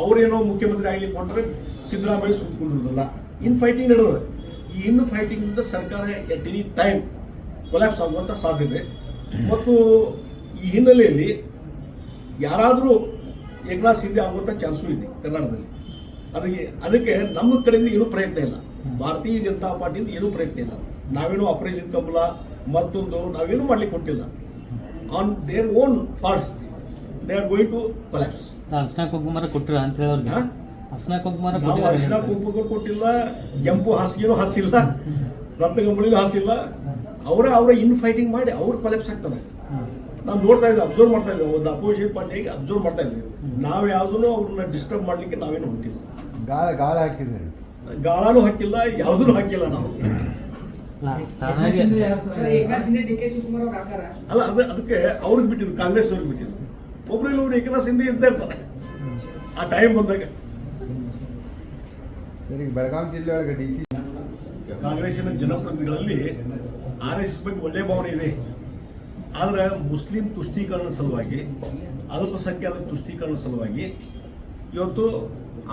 ಅವರೇನೋ ಮುಖ್ಯಮಂತ್ರಿ ಆಗಲಿಕ್ಕೆ ಹೊಂಟ್ರೆ ಸಿದ್ದರಾಮಯ್ಯ ಸುತ್ತಕೊಂಡಿರೋದಲ್ಲ. ಇನ್ ಫೈಟಿಂಗ್ ನಡೆದ. ಈ ಇನ್ನು ಫೈಟಿಂಗ್ ಇಂದ ಸರ್ಕಾರ ಎಟ್ ಎನಿ ಟೈಮ್ ಕೊಲ್ಯಾಪ್ಸ್ ಆಗುವಂಥ ಸಾಧ್ಯತೆ ಮತ್ತು ಈ ಹಿನ್ನೆಲೆಯಲ್ಲಿ ಯಾರಾದರೂ ಏಕನಾಥ್ ಶಿಂದೆ ಆಗುವಂಥ ಚಾನ್ಸು ಇದೆ ಕರ್ನಾಟಕದಲ್ಲಿ. ಅದಕ್ಕೆ ನಮ್ಮ ಕಡೆಯಿಂದ ಏನೂ ಪ್ರಯತ್ನ ಇಲ್ಲ, ಭಾರತೀಯ ಜನತಾ ಪಾರ್ಟಿಯಿಂದ ಏನೂ ಪ್ರಯತ್ನ ಇಲ್ಲ. ನಾವೇನು ಆಪರೇಷನ್ ಕಮಲ ಮತ್ತೊಂದು ನಾವೇನು ಮಾಡ್ಲಿಕ್ಕೆ ಕೊಟ್ಟಿಲ್ಲ. On their own faults they are going to collapse. ಅರ್ಶಿನ ಕುಂಕುಮ ಕೊಟ್ಟಿರ ಅಂತ ಹೇಳಿದ್ರೆ ಅರ್ಶಿನ ಕುಂಕುಮ ಕೊಟ್ಟಿಲ್ಲ, ಕೆಂಪು ಹಾಸಿಗೆನೂ ಹಾಸಿಲ್ಲ, ರತ್ನಗಂಬಳಿನೂ ಹಾಸಿಲ್ಲ. ಅವರ ಇನ್ ಫೈಟಿಂಗ್ ಮಾಡಿ ಅವ್ರು ಕೊಲ್ಯಾಪ್ಸ್ ಆಗ್ತಾರೆ. ನಾವು ನೋಡ್ತಾ ಇದ್ವಿ, ಅಬ್ಸರ್ವ್ ಮಾಡ್ತಾ ಇದ್ವಿ, ಒಂದು ಅಪೋಸಿಷನ್ ಪಾರ್ಟಿಯಾಗಿ ಅಬ್ಸರ್ವ್ ಮಾಡ್ತಾ ಇದ್ವಿ. ನಾವು ಯಾವುದೂ ಅವ್ರನ್ನ ಡಿಸ್ಟರ್ಬ್ ಮಾಡ್ಲಿಕ್ಕೆ ನಾವೇನು ಹೊಂಟಿಲ್ಲ. ಗಾಳ ಹಾಕಿದ್ದೀರಿ, ಗಾಳನೂ ಹಾಕಿಲ್ಲ, ಯಾವುದೂ ಹಾಕಿಲ್ಲ ನಾವು. ಅಲ್ಲ ಅದಕ್ಕೆ ಅವ್ರಿಗೆ ಬಿಟ್ಟಿದ್ದು, ಕಾಂಗ್ರೆಸ್ ಅವ್ರಿಗೆ ಬಿಟ್ಟಿದ್ದು. ಒಬ್ರು ಏಕನಾಥ್ ಶಿಂದೆ ಇದ್ದೇ ಇರ್ತಾರೆ ಆ ಟೈಮ್ ಬಂದಾಗ. ಬೆಳಗಾವಿ ಜಿಲ್ಲೆ ಒಳಗೆ DC ಕಾಂಗ್ರೆಸ್ಸಿನ ಜನಪ್ರತಿನಿಧಿಗಳಲ್ಲಿ RSS ಬಗ್ಗೆ ಒಳ್ಳೆ ಭಾವನೆ ಇದೆ. ಆದರೆ ಮುಸ್ಲಿಂ ತುಷ್ಟೀಕರಣದ ಸಲುವಾಗಿ, ಅಲ್ಪಸಂಖ್ಯಾತರ ತುಷ್ಟೀಕರಣದ ಸಲುವಾಗಿ ಇವತ್ತು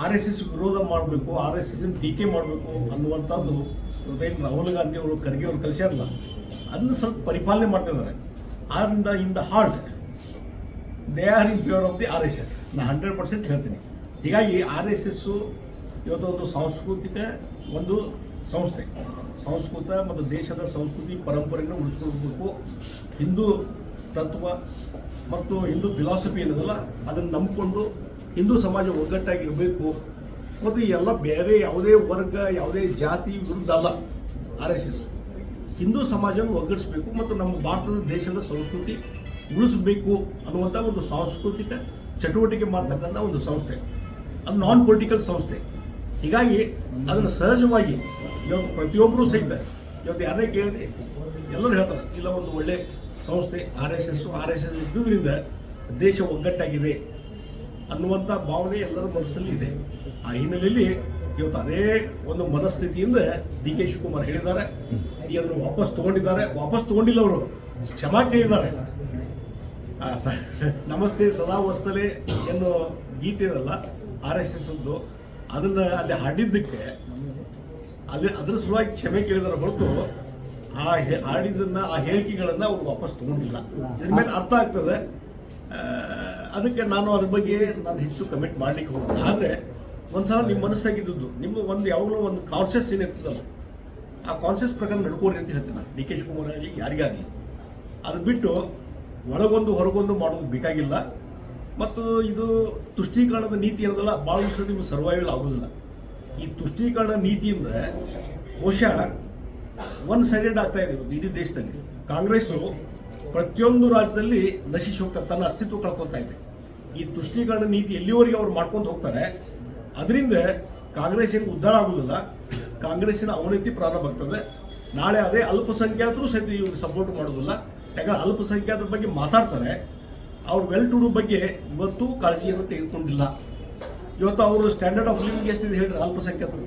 RSS ವಿರೋಧ ಮಾಡಬೇಕು, RSS ಟೀಕೆ ಮಾಡಬೇಕು ಅನ್ನುವಂಥದ್ದು ಏನು ರಾಹುಲ್ ಗಾಂಧಿ ಅವರು, ಖರ್ಗೆ ಅವರು ಕಲಿಸ್ಯಾರಲ್ಲ, ಅದನ್ನು ಸ್ವಲ್ಪ ಪರಿಪಾಲನೆ ಮಾಡ್ತಾ ಇದ್ದಾರೆ. ಆದ್ದರಿಂದ in the heart they are in favour of the RSS. ನಾನು 100% ಹೇಳ್ತೀನಿ. ಹೀಗಾಗಿ RSS ಇವತ್ತು ಒಂದು ಸಾಂಸ್ಕೃತಿಕ ಒಂದು ಸಂಸ್ಥೆ, ಸಂಸ್ಕೃತ ಮತ್ತು ದೇಶದ ಸಂಸ್ಕೃತಿ ಪರಂಪರೆಯನ್ನು ಉಳಿಸ್ಕೊಳ್ಬೇಕು. ಹಿಂದೂ ತತ್ವ ಮತ್ತು ಹಿಂದೂ ಫಿಲಾಸಫಿ ಏನದಲ್ಲ ಅದನ್ನು ನಂಬಿಕೊಂಡು ಹಿಂದೂ ಸಮಾಜ ಒಗ್ಗಟ್ಟಾಗಿರಬೇಕು. ಮತ್ತು ಎಲ್ಲ ಬೇರೆ ಯಾವುದೇ ವರ್ಗ, ಯಾವುದೇ ಜಾತಿ ವಿರುದ್ಧ ಅಲ್ಲ. RSS ಹಿಂದೂ ಸಮಾಜವನ್ನು ಒಗ್ಗಡಿಸಬೇಕು ಮತ್ತು ನಮ್ಮ ಭಾರತದ ದೇಶದ ಸಂಸ್ಕೃತಿ ಉಳಿಸಬೇಕು ಅನ್ನುವಂಥ ಒಂದು ಸಾಂಸ್ಕೃತಿಕ ಚಟುವಟಿಕೆ ಮಾಡ್ತಕ್ಕಂಥ ಒಂದು ಸಂಸ್ಥೆ. ಅದು ನಾನ್ ಪೊಲಿಟಿಕಲ್ ಸಂಸ್ಥೆ. ಹೀಗಾಗಿ ಅದನ್ನು ಸಹಜವಾಗಿ ಇವತ್ತು ಪ್ರತಿಯೊಬ್ಬರೂ ಸಹಿತ ಇವತ್ತು ಯಾರೇ ಕೇಳಿದ್ರೆ ಎಲ್ಲರೂ ಹೇಳ್ತಾರೆ, ಇಲ್ಲ ಒಂದು ಒಳ್ಳೆ ಸಂಸ್ಥೆ RSS ಇದ್ದುದರಿಂದ ದೇಶ ಒಗ್ಗಟ್ಟಾಗಿದೆ ಅನ್ನುವಂಥ ಭಾವನೆ ಎಲ್ಲರ ಮನಸ್ಸಲ್ಲಿ ಇದೆ. ಆ ಹಿನ್ನೆಲೆಯಲ್ಲಿ ಇವತ್ತು ಅದೇ ಒಂದು ಮನಸ್ಥಿತಿಯಿಂದ DK ಶಿವಕುಮಾರ್ ಹೇಳಿದ್ದಾರೆ. ಈಗ ಅದನ್ನು ವಾಪಸ್ ತಗೊಂಡಿಲ್ಲ, ಅವರು ಕ್ಷಮಾ ಕೇಳಿದ್ದಾರೆ. ನಮಸ್ತೆ ಸದಾ ವಸ್ತಲೆ ಎನ್ನುವ ಗೀತೆ ಇದಲ್ಲ RSS ಅದನ್ನು ಅಲ್ಲಿ ಹಾಡಿದ್ದಕ್ಕೆ ಅದ್ರ ಸಲುವಾಗಿ ಕ್ಷಮೆ ಕೇಳಿದಾರೆ ಹೊರತು ಆ ಹಾಡಿದ್ದನ್ನು, ಆ ಹೇಳಿಕೆಗಳನ್ನು ಅವ್ರು ವಾಪಸ್ ತಗೊಂಡಿಲ್ಲ. ಇದ್ರ ಮೇಲೆ ಅರ್ಥ ಆಗ್ತದೆ. ಅದಕ್ಕೆ ನಾನು ಅದ್ರ ಬಗ್ಗೆ ನಾನು ಹೆಚ್ಚು ಕಮೆಂಟ್ ಮಾಡ್ಲಿಕ್ಕೆ ಹೋಗೋದು. ಆದರೆ ಒಂದ್ಸಲ ನಿಮ್ಮ ಮನಸ್ಸಾಗಿದ್ದು ನಿಮ್ಮ ಒಂದು ಯಾವಾಗಲೂ ಒಂದು ಕಾನ್ಷಿಯಸ್ ಏನಿರ್ತದಲ್ಲ, ಆ ಕಾನ್ಷಿಯಸ್ ಪ್ರಕಾರ ನಡ್ಕೋರಿ ಅಂತ ಹೇಳ್ತೀನಿ ನಾನು. DK ಶಿವಕುಮಾರ್ ಆಗಲಿ ಯಾರಿಗಾಗಲಿ ಅದು ಬಿಟ್ಟು ಒಳಗೊಂದು ಹೊರಗೊಂದು ಮಾಡೋದು ಬೇಕಾಗಿಲ್ಲ. ಮತ್ತು ಇದು ತುಷ್ಟೀಕರಣದ ನೀತಿ ಅನ್ನೋದಲ್ಲ, ಭಾಳ ವರ್ಷ ನಿಮ್ಗೆ ಸರ್ವೈವಲ್ ಆಗೋದಿಲ್ಲ. ಈ ತುಷ್ಟೀಕರಣ ನೀತಿಯಿಂದ ಬಹುಶಃ ಒನ್ ಸೈಡೆಡ್ ಆಗ್ತಾ ಇದೆ ಇಡೀ ದೇಶದಲ್ಲಿ. ಕಾಂಗ್ರೆಸ್ಸು ಪ್ರತಿಯೊಂದು ರಾಜ್ಯದಲ್ಲಿ ನಶಿಸಿ ಹೋಗ್ತಾರೆ, ತನ್ನ ಅಸ್ತಿತ್ವ ಕಳ್ಕೊತಾ ಇದೆ. ಈ ತುಷ್ಟೀಕರಣ ನೀತಿ ಎಲ್ಲಿವರೆಗೆ ಅವ್ರು ಮಾಡ್ಕೊಂಡು ಹೋಗ್ತಾರೆ, ಅದರಿಂದ ಕಾಂಗ್ರೆಸ್ ಏನು ಉದ್ಧಾರ ಆಗೋದಿಲ್ಲ. ಕಾಂಗ್ರೆಸ್ಸಿನ ಅವನತಿ ಪ್ರಾರಂಭ ಆಗ್ತದೆ. ನಾಳೆ ಅದೇ ಅಲ್ಪಸಂಖ್ಯಾತರು ಸಹಿತ ಇವ್ರಿಗೆ ಸಪೋರ್ಟ್ ಮಾಡೋದಿಲ್ಲ. ಯಾಕಂದ್ರೆ ಅಲ್ಪಸಂಖ್ಯಾತರ ಬಗ್ಗೆ ಮಾತಾಡ್ತಾರೆ, ಅವ್ರ ವೆಲ್ ಟು ಡೂ ಬಗ್ಗೆ ಇವತ್ತು ಕಾಳಜಿಯನ್ನು ತೆಗೆದುಕೊಂಡಿಲ್ಲ. ಇವತ್ತು ಅವರು ಸ್ಟ್ಯಾಂಡರ್ಡ್ ಆಫ್ ಲಿವಿಂಗ್ ಎಷ್ಟಿದೆ ಹೇಳಿದ್ರೆ ಅಲ್ಪಸಂಖ್ಯಾತರು.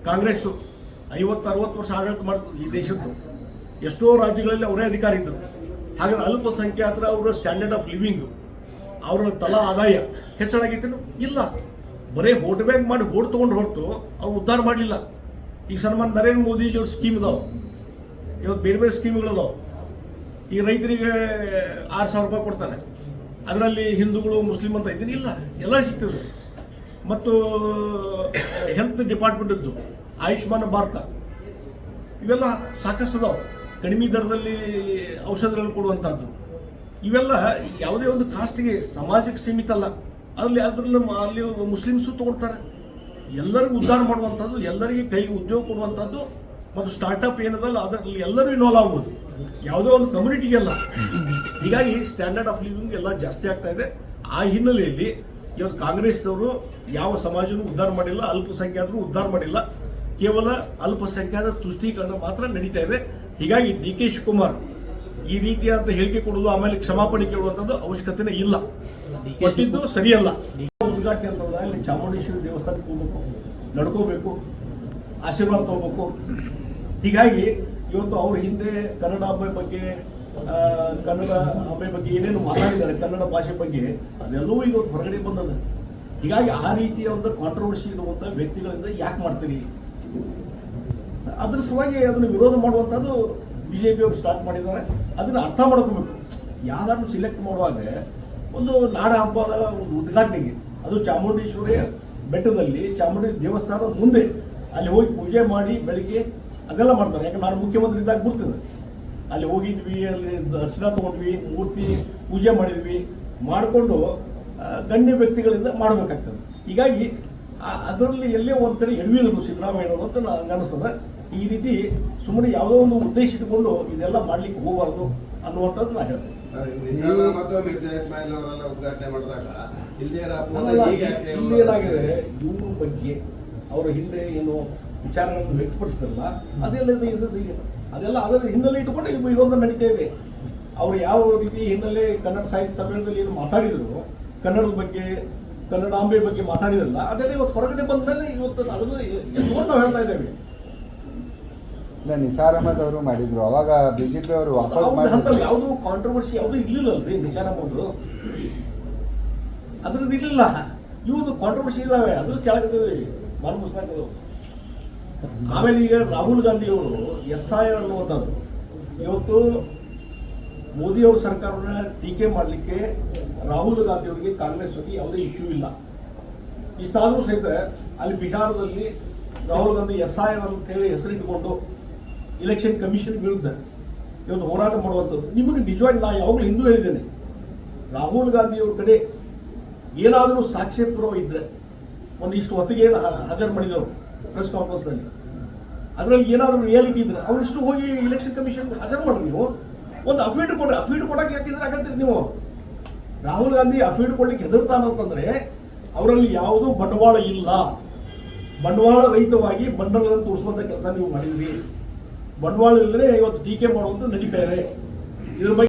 ಕಾಂಗ್ರೆಸ್ಸು 50-60 ವರ್ಷ ಆಡಳಿತ ಮಾಡ್ತದೆ ಈ ದೇಶದ್ದು. ಎಷ್ಟೋ ರಾಜ್ಯಗಳಲ್ಲಿ ಅವರೇ ಅಧಿಕಾರ ಇದ್ದರು. ಹಾಗಾದ್ರೆ ಅಲ್ಪಸಂಖ್ಯಾತರ ಅವರ ಸ್ಟ್ಯಾಂಡರ್ಡ್ ಆಫ್ ಲಿವಿಂಗು, ಅವರ ತಲಾ ಆದಾಯ ಹೆಚ್ಚಳಾಗಿತ್ತೇನು? ಇಲ್ಲ. ಬರೀ ವೋಟ್ ಬ್ಯಾಂಕ್ ಮಾಡಿ ವೋಟ್ ತೊಗೊಂಡು ಹೊರತು ಅವ್ರು ಉದ್ಧಾರ ಮಾಡಲಿಲ್ಲ. ಈಗ ಸನ್ಮಾನ್ ನರೇಂದ್ರ ಮೋದಿಜಿಯವ್ರ ಸ್ಕೀಮ್ ಇದಾವೆ, ಇವತ್ತು ಬೇರೆ ಬೇರೆ ಸ್ಕೀಮ್ಗಳದಾವೆ. ಈಗ ರೈತರಿಗೆ 6,000 ರೂಪಾಯಿ ಕೊಡ್ತಾರೆ, ಅದರಲ್ಲಿ ಹಿಂದೂಗಳು ಮುಸ್ಲಿಂ ಅಂತ ಇದ್ದೀನಿ ಇಲ್ಲ, ಎಲ್ಲ ಸಿಗ್ತದೆ. ಮತ್ತು ಹೆಲ್ತ್ ಡಿಪಾರ್ಟ್ಮೆಂಟದ್ದು ಆಯುಷ್ಮಾನ್ ಭಾರತ ಇವೆಲ್ಲ ಸಾಕಷ್ಟು ಅದಾವೆ. ಕಡಿಮೆ ದರದಲ್ಲಿ ಔಷಧಗಳನ್ನು ಕೊಡುವಂಥದ್ದು ಇವೆಲ್ಲ ಯಾವುದೇ ಒಂದು ಕಾಸ್ಟ್ಗೆ ಸಮಾಜಕ್ಕೆ ಸೀಮಿತ ಅಲ್ಲ. ಅಲ್ಲಿ ಅಲ್ಲಿ ಮುಸ್ಲಿಮ್ಸು ತೊಗೊಳ್ತಾರೆ. ಎಲ್ಲರಿಗೂ ಉದ್ಧಾರ ಮಾಡುವಂಥದ್ದು, ಎಲ್ಲರಿಗೆ ಕೈಗೆ ಉದ್ಯೋಗ ಕೊಡುವಂಥದ್ದು ಮತ್ತು ಸ್ಟಾರ್ಟಪ್ ಏನದಲ್ಲ ಅದರಲ್ಲಿ ಎಲ್ಲರೂ ಇನ್ವಾಲ್ವ್ ಆಗ್ಬೋದು, ಯಾವುದೋ ಒಂದು ಕಮ್ಯುನಿಟಿಗೆಲ್ಲ. ಹೀಗಾಗಿ ಸ್ಟ್ಯಾಂಡರ್ಡ್ ಆಫ್ ಲಿವಿಂಗ್ ಎಲ್ಲ ಜಾಸ್ತಿ ಆಗ್ತಾ ಇದೆ. ಆ ಹಿನ್ನೆಲೆಯಲ್ಲಿ ಇವತ್ತು ಕಾಂಗ್ರೆಸ್ನವರು ಯಾವ ಸಮಾಜನೂ ಉದ್ಧಾರ ಮಾಡಿಲ್ಲ, ಅಲ್ಪಸಂಖ್ಯಾತರು ಉದ್ಧಾರ ಮಾಡಿಲ್ಲ. ಕೇವಲ ಅಲ್ಪಸಂಖ್ಯಾತ ತುಷ್ಟೀಕರಣ ಮಾತ್ರ ನಡೀತಾ ಇದೆ. ಹೀಗಾಗಿ DK ಶಿವಕುಮಾರ್ ಈ ರೀತಿಯಾದ ಹೇಳಿಕೆ ಕೊಡೋದು, ಆಮೇಲೆ ಕ್ಷಮಾಪಣೆ ಕೇಳುವಂಥದ್ದು ಅವಶ್ಯಕತೆನೇ ಇಲ್ಲ. ಕೊಟ್ಟಿದ್ದು ಸರಿಯಲ್ಲ. ಉದ್ಘಾಟನೆ ಅಂತಂದ್ರೆ ಅಲ್ಲಿ ಚಾಮುಂಡೇಶ್ವರಿ ದೇವಸ್ಥಾನಕ್ಕೆ ಹೋಗ್ಬೇಕು, ನಡ್ಕೋಬೇಕು, ಆಶೀರ್ವಾದ ತಗೋಬೇಕು. ಹೀಗಾಗಿ ಇವತ್ತು ಅವ್ರ ಹಿಂದೆ ಕನ್ನಡ ಹಬ್ಬ ಬಗ್ಗೆ, ಕನ್ನಡ ಹಬ್ಬ ಬಗ್ಗೆ ಏನೇನು ಮಾತಾಡಿದ್ದಾರೆ, ಕನ್ನಡ ಭಾಷೆ ಬಗ್ಗೆ, ಅದೆಲ್ಲವೂ ಇವತ್ತು ಹೊರಗಡೆ ಬಂದದ. ಹೀಗಾಗಿ ಆ ರೀತಿಯ ಒಂದು ಕಾಂಟ್ರವರ್ಸಿ ಇರುವಂಥ ವ್ಯಕ್ತಿಗಳಿಂದ ಯಾಕೆ ಮಾಡ್ತೀರಿ, ಅದ್ರ ಸಲುವಾಗಿ ಅದನ್ನು ವಿರೋಧ ಮಾಡುವಂಥದ್ದು BJP ಅವರು ಸ್ಟಾರ್ಟ್ ಮಾಡಿದ್ದಾರೆ. ಅದನ್ನು ಅರ್ಥ ಮಾಡ್ಕೋಬೇಕು. ಯಾವ್ದಾದ್ರು ಸಿಲೆಕ್ಟ್ ಮಾಡುವಾಗ ಒಂದು ನಾಡ ಹಬ್ಬದ ಒಂದು ಉದ್ಘಾಟನೆಗೆ, ಅದು ಚಾಮುಂಡೇಶ್ವರಿಯ ಬೆಟ್ಟದಲ್ಲಿ ಚಾಮುಂಡಿ ದೇವಸ್ಥಾನದ ಮುಂದೆ ಅಲ್ಲಿ ಹೋಗಿ ಪೂಜೆ ಮಾಡಿ ಬೆಳಿಗ್ಗೆ ಅದೆಲ್ಲ ಮಾಡ್ತಾರೆ. ಯಾಕಂದ್ರೆ ನಾನು ಮುಖ್ಯಮಂತ್ರಿ ಇದ್ದಾಗ ಗುರ್ತದೆ, ಅಲ್ಲಿ ಹೋಗಿದ್ವಿ, ಅಲ್ಲಿ ದರ್ಶನ ತಗೊಂಡ್ವಿ, ಮೂರ್ತಿ ಪೂಜೆ ಮಾಡಿದ್ವಿ, ಮಾಡಿಕೊಂಡು ಗಣ್ಯ ವ್ಯಕ್ತಿಗಳಿಂದ ಮಾಡಬೇಕಾಗ್ತದೆ. ಹೀಗಾಗಿ ಅದರಲ್ಲಿ ಎಲ್ಲೇ ಒಂದು ಕಡೆ ಎಡವಿದರು ಸಿದ್ದರಾಮಯ್ಯನವರು ಅಂತ ನನಗೆ ಅನಿಸ್ತದೆ. ಈ ರೀತಿ ಸುಮ್ಮನೆ ಯಾವುದೋ ಒಂದು ಉದ್ದೇಶ ಇಟ್ಟುಕೊಂಡು ಇದೆಲ್ಲ ಮಾಡ್ಲಿಕ್ಕೆ ಹೋಗಬಾರ್ದು ಅನ್ನುವಂಥದ್ದು ನಾನು ಹೇಳ್ತೇನೆ. ಉದ್ಘಾಟನೆ ಮಾಡಿದಾಗ ಇಲ್ಲಿ ಏನಾಗಿದೆ, ಇವ್ರ ಬಗ್ಗೆ ಅವರ ಹಿಂದೆ ಏನು ವಿಚಾರಗಳನ್ನು ವ್ಯಕ್ತಪಡಿಸ್ತಾರಲ್ಲ, ಅದೆಲ್ಲ ಅದರ ಹಿನ್ನೆಲೆ ಇಟ್ಟುಕೊಂಡು ಇದೊಂದು ನಡೀತಾ ಇದೆ. ಅವರು ಯಾವ ರೀತಿ ಹಿನ್ನೆಲೆ ಕನ್ನಡ ಸಾಹಿತ್ಯ ಸಮ್ಮೇಳನದಲ್ಲಿ ಏನು ಮಾತಾಡಿದ್ರು, ಕನ್ನಡದ ಬಗ್ಗೆ, ಕನ್ನಡಾಂಬೆ ಬಗ್ಗೆ ಮಾತಾಡಿದ್ರಲ್ಲ, ಅದೆಲ್ಲ ಇವತ್ತು ಹೊರಗಡೆ ಬಂದ ಮೇಲೆ ಇವತ್ತು ಅದನ್ನು ಎತ್ಕೊಂಡು ನಾವು ಹೇಳ್ತಾ ಇದ್ದೇವೆ. ಇಲ್ಲ, ನಿಸಾರ್ ಅಹಮದ್ ಅವರು ಮಾಡಿದ್ರು, ಅವಾಗ BJP ಅವರು ವಾಪಸ್ ಮಾಡಿದ್ರು. ಯಾವುದು ಕಾಂಟ್ರವರ್ಸಿ ಯಾವುದು ಇರ್ಲಿಲ್ಲಲ್ರಿ ನಿಸಾರ್ ಅಹಮದ್, ಅದ್ರದ್ದು ಇರಲಿಲ್ಲ. ಇವ್ದು ಕಾಂಟ್ರವರ್ಸಿ ಇದ್ದಾವೆ, ಅದು ಕೆಳಗಿದ್ದೇವೆ ಮರು ಪುಸ್ತಕ. ಆಮೇಲೆ ಈಗ ರಾಹುಲ್ ಗಾಂಧಿ ಅವರು SIR ಅನ್ನುವಂಥದ್ದು ಇವತ್ತು ಮೋದಿಯವ್ರ ಸರ್ಕಾರವನ್ನ ಟೀಕೆ ಮಾಡಲಿಕ್ಕೆ ರಾಹುಲ್ ಗಾಂಧಿ ಅವರಿಗೆ ಕಾಂಗ್ರೆಸ್ ಅವರಿಗೆ ಯಾವುದೇ ಇಶ್ಯೂ ಇಲ್ಲ. ಇಷ್ಟಾದರೂ ಸಹಿತ ಅಲ್ಲಿ ಬಿಹಾರದಲ್ಲಿ ರಾಹುಲ್ ಗಾಂಧಿ SIR ಅಂತ ಹೇಳಿ ಹೆಸರಿಟ್ಟುಕೊಂಡು ಇಲೆಕ್ಷನ್ ಕಮಿಷನ್ ವಿರುದ್ಧ ಇವತ್ತು ಹೋರಾಟ ಮಾಡುವಂಥದ್ದು. ನಿಮಗೆ ನಿಜವಾಗಿ ನಾನು ಯಾವಾಗಲೂ ಹಿಂದೂ ಹೇಳಿದ್ದೇನೆ, ರಾಹುಲ್ ಗಾಂಧಿ ಅವ್ರ ಕಡೆ ಏನಾದರೂ ಸಾಕ್ಷ್ಯಪೂರ್ವ ಇದ್ದರೆ ಒಂದಿಷ್ಟು ಹೊತ್ತಿಗೆ ಏನು ಹಾಜರು ಮಾಡಿದವರು ಪ್ರೆಸ್ ಕಾನ್ಫರೆನ್ಸ್ನಲ್ಲಿ, ಅದರಲ್ಲಿ ಏನಾದರೂ ರಿಯಾಲಿಟಿ ಇದ್ರೆ ಅವರಿಷ್ಟು ಹೋಗಿ ಇಲೆಕ್ಷನ್ ಕಮಿಷನ್ ಹಾಜರು ಮಾಡ್ರಿ. ನೀವು ಒಂದು ಅಫಿಡ್ ಕೊಡ್ರಿ. ಅಫಿಡ್ ಕೊಡಕ್ಕೆ ಯಾಕಿದ್ರೆ ಆಗತ್ತೀರಿ ನೀವು? ರಾಹುಲ್ ಗಾಂಧಿ ಅಫಿಡ್ ಕೊಡ್ಲಿಕ್ಕೆ ಹೆದರ್ತಾನಂತಂದ್ರೆ ಅವರಲ್ಲಿ ಯಾವುದೂ ಬಂಡವಾಳ ಇಲ್ಲ, ಬಂಡವಾಳ ರಹಿತವಾಗಿ ಬಂಡವಾಳ ತೋರಿಸುವಂಥ ಕೆಲಸ ನೀವು ಮಾಡಿದ್ರಿ. ಬಂಡವಾಳ ಇಲ್ಲದೆ ಇವತ್ತು ಟೀಕೆ ಮಾಡುವಂತ ನಡೀತಾ ಇದೆ. ಇದ್ರ ಬಗ್ಗೆ